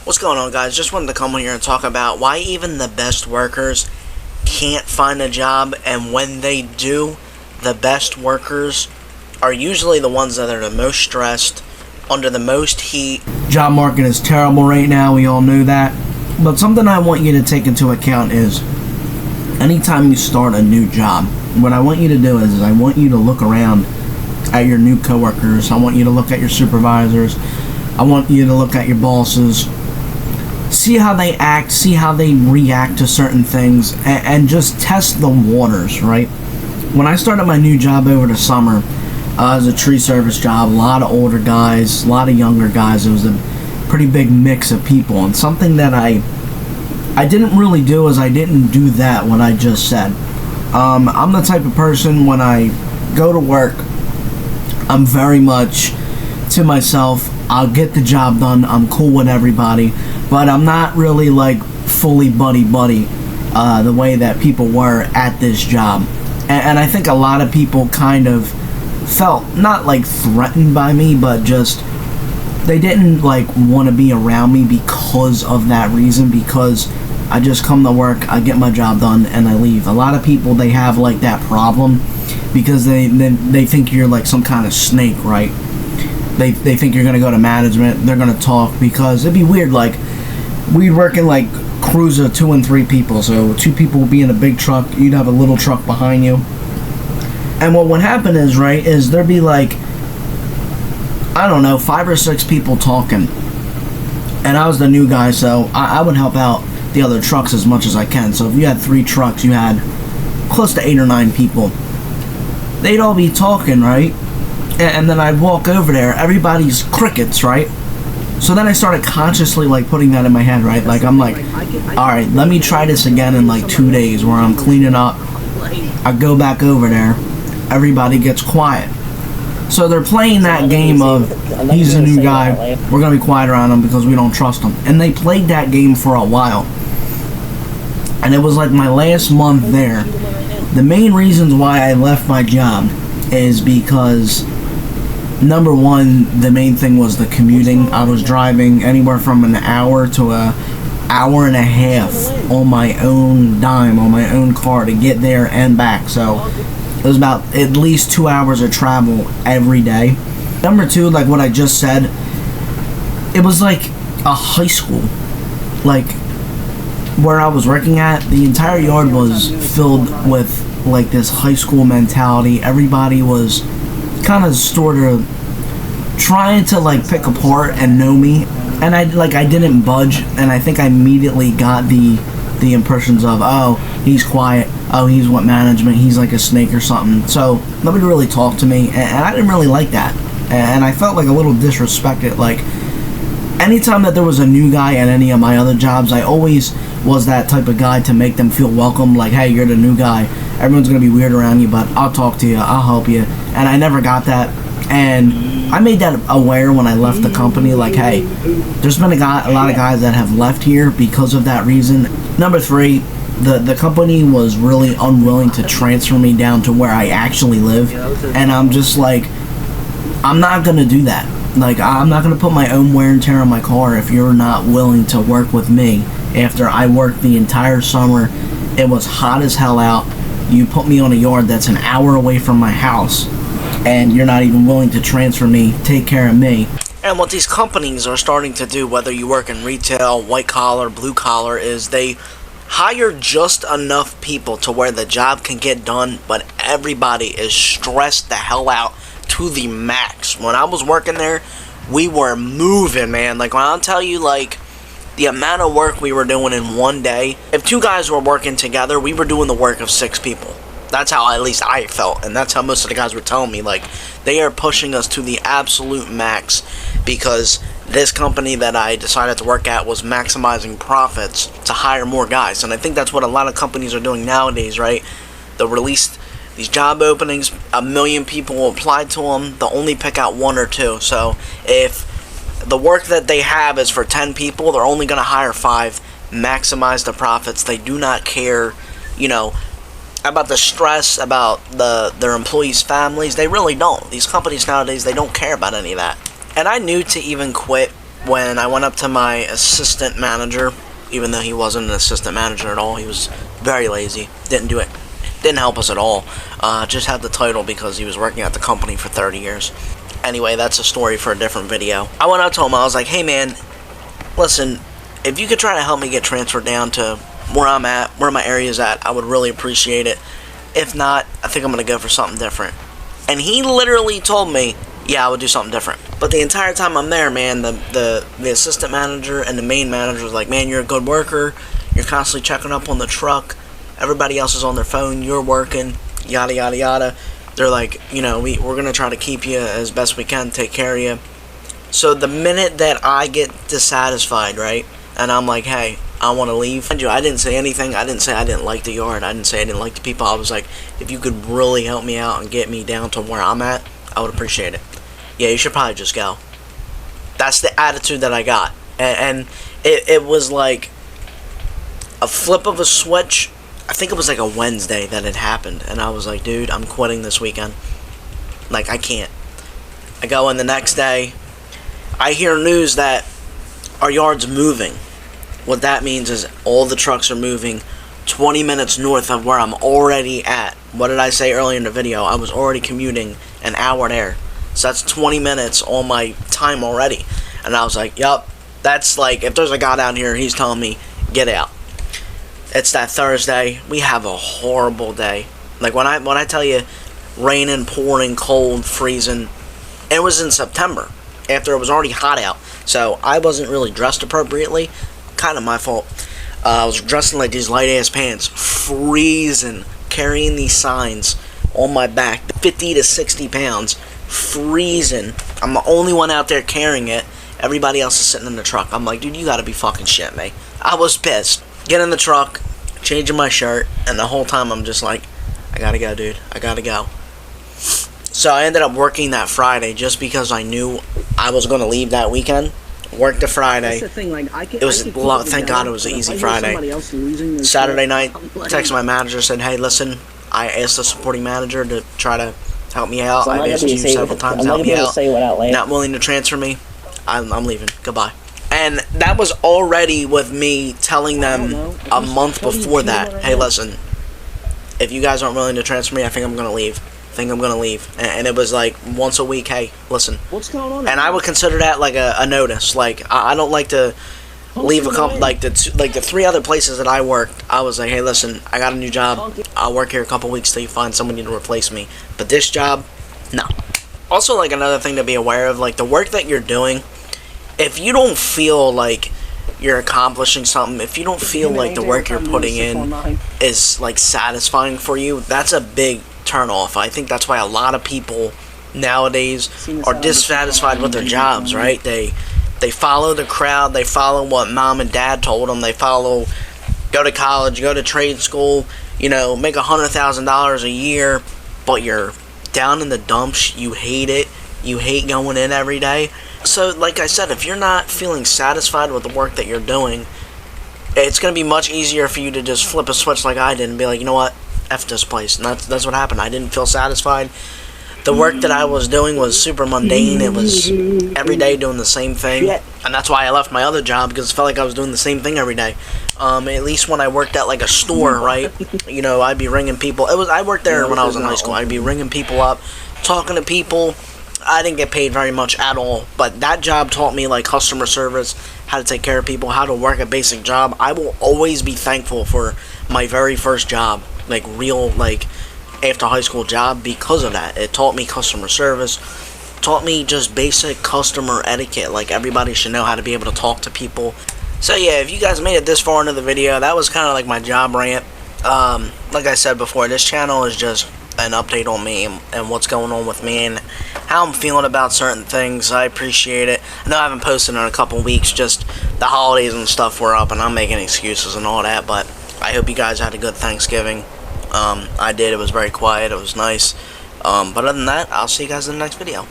What's going on, guys? Just wanted to come here and talk about why even the best workers can't find a job, and when they do, the best workers are usually the ones that are the most stressed, under the most heat. Job market is terrible right now, we all know that. But something I want you to take into account is anytime you start a new job, what I want you to do is I want you to look around at your new coworkers. I want you to look at your supervisors. I want you to look at your bosses. See how they act, see how they react to certain things, and just test the waters, right? When I started my new job over the summer, it was a tree service job, a lot of older guys, a lot of younger guys. It was a pretty big mix of people, and something that I didn't really do is I didn't do that, what I just said. I'm the type of person, when I go to work, I'm very much to myself. I'll get the job done, I'm cool with everybody, but I'm not really like fully buddy-buddy the way that people were at this job. And I think a lot of people kind of felt not like threatened by me, but just they didn't like want to be around me because of that reason, because I just come to work, I get my job done, and I leave. A lot of people, they have like that problem because they think you're like some kind of snake, right? They think you're gonna go to management, they're gonna talk, because it'd be weird, like we'd work in like crews of 2 and 3 people, so 2 people would be in a big truck, you'd have a little truck behind you, and what would happen is, right, is there'd be like, I don't know, 5 or 6 people talking, and I was the new guy, so I would help out the other trucks as much as I can. So if you had 3 trucks, you had close to 8 or 9 people, they'd all be talking, right? And then I'd walk over there, everybody's crickets, right? So then I started consciously like putting that in my head, right? Like I'm like, alright, let me try this again in like 2 days where I'm cleaning up. I go back over there, everybody gets quiet. So they're playing that game of, he's a new guy, we're going to be quiet around him because we don't trust him. And they played that game for a while. And it was like my last month there. The main reasons why I left my job is because, number one, the main thing was the commuting. I was driving anywhere from an hour to an hour and a half on my own dime, on my own car to get there and back. So it was about at least 2 hours of travel every day. Number two, like what I just said, it was like a high school. Like where I was working at, the entire yard was filled with like this high school mentality. Everybody was kind of sort of trying to like pick apart and know me, and I didn't budge, and I think I immediately got the impressions of, oh, he's quiet, oh, he's what management, he's like a snake or something. So nobody really talked to me, and I didn't really like that, and I felt like a little disrespected. Like anytime that there was a new guy at any of my other jobs, I always was that type of guy to make them feel welcome. Like, hey, you're the new guy, everyone's gonna be weird around you, but I'll talk to you, I'll help you. And I never got that, and I made that aware when I left the company. Like, hey, there's been a lot of guys that have left here because of that reason. Number 3, the company was really unwilling to transfer me down to where I actually live, and I'm just like, I'm not gonna do that. Like, I'm not gonna put my own wear and tear on my car if you're not willing to work with me. After I worked the entire summer, it was hot as hell out, you put me on a yard that's an hour away from my house, and you're not even willing to transfer me, take care of me. And what these companies are starting to do, whether you work in retail, white collar, blue collar, is they hire just enough people to where the job can get done, but everybody is stressed the hell out to the max. When I was working there, we were moving, man. Like, when I'll tell you, like, the amount of work we were doing in one day, if 2 guys were working together, we were doing the work of 6 people. That's how at least I felt, and that's how most of the guys were telling me. Like, they are pushing us to the absolute max because this company that I decided to work at was maximizing profits to hire more guys. And I think that's what a lot of companies are doing nowadays, right? They'll release these job openings, 1 million people will apply to them, they'll only pick out 1 or 2. So if the work that they have is for 10 people, they're only going to hire 5, maximize the profits. They do not care, about the stress, about their employees' families. They really don't. These companies nowadays, they don't care about any of that. And I knew to even quit when I went up to my assistant manager, even though he wasn't an assistant manager at all, he was very lazy, didn't do it, didn't help us at all, just had the title because he was working at the company for 30 years. Anyway, that's a story for a different video. I went up to him, I was like, hey man, listen, if you could try to help me get transferred down to where I'm at, where my area's at, I would really appreciate it. If not, I think I'm going to go for something different. And he literally told me, yeah, I would do something different. But the entire time I'm there, man, the assistant manager and the main manager was like, man, you're a good worker. You're constantly checking up on the truck. Everybody else is on their phone. You're working, yada, yada, yada. They're like, you know, we're going to try to keep you as best we can, take care of you. So the minute that I get dissatisfied, right, and I'm like, hey, I want to leave. I didn't say anything. I didn't say I didn't like the yard. I didn't say I didn't like the people. I was like, if you could really help me out and get me down to where I'm at, I would appreciate it. Yeah, you should probably just go. That's the attitude that I got. And it was like a flip of a switch. I think it was like a Wednesday that it happened. And I was like, dude, I'm quitting this weekend. Like, I can't. I go in the next day. I hear news that our yard's moving. What that means is all the trucks are moving 20 minutes north of where I'm already at. What did I say earlier in the video? I was already commuting an hour there. So that's 20 minutes on my time already. And I was like, yup, that's like, if there's a guy down here, he's telling me, get out. It's that Thursday. We have a horrible day. Like, when I tell you, raining, pouring, cold, freezing, it was in September, after it was already hot out. So I wasn't really dressed appropriately. Kind of my fault. I was dressed in like these light-ass pants, freezing, carrying these signs on my back, 50 to 60 pounds, freezing. I'm the only one out there carrying it. Everybody else is sitting in the truck. I'm like, dude, you gotta be fucking shitting me. I was pissed. Get in the truck, changing my shirt, and the whole time I'm just like, I gotta go, dude. I gotta go. So I ended up working that Friday just because I knew I was going to leave that weekend. Worked the Friday. That's the thing, like, It was, thank God it was an easy Friday. Saturday night, texted my manager, said, hey, listen, I asked the supporting manager to try to help me out. I've asked you several times to help me out. Not willing to transfer me. I'm leaving. Goodbye. And that was already with me telling them a month before that, hey, listen, if you guys aren't willing to transfer me, I think I'm going to leave. And it was like once a week, hey, listen. What's going on? And I would consider that like a notice. Like, I don't like to leave a company. Like the 3 other places that I worked, I was like, hey, listen, I got a new job. I'll work here a couple weeks till you find somebody to replace me. But this job, no. Also, like, another thing to be aware of, like, the work that you're doing, if you don't feel like you're accomplishing something, if you don't feel like the work you're putting in is like satisfying for you, that's a big turn off. I think that's why a lot of people nowadays are dissatisfied with their jobs, right? They follow the crowd, they follow what mom and dad told them, they follow go to college, go to trade school, you know, make $100,000 a year, but you're down in the dumps, you hate it, you hate going in every day. So, like I said, if you're not feeling satisfied with the work that you're doing, it's going to be much easier for you to just flip a switch like I did and be like, you know what, F this place. And that's what happened. I didn't feel satisfied. The work that I was doing was super mundane. It was every day doing the same thing. And that's why I left my other job, because it felt like I was doing the same thing every day. At least when I worked at like a store, right? You know, I'd be ringing people. I worked there when I was in high school. I'd be ringing people up, talking to people. I didn't get paid very much at all, but that job taught me like customer service, how to take care of people, how to work a basic job. I will always be thankful for my very first job, like real, like after high school job, because of that. It taught me customer service, taught me just basic customer etiquette. Like, everybody should know how to be able to talk to people. So yeah, if you guys made it this far into the video, that was kind of like my job rant. Like I said before, this channel is just an update on me and what's going on with me and how I'm feeling about certain things. I appreciate it. I know I haven't posted in a couple weeks, just the holidays and stuff were up and I'm making excuses and all that, but I hope you guys had a good Thanksgiving. I did. It was very quiet. It was nice. But other than that, I'll see you guys in the next video.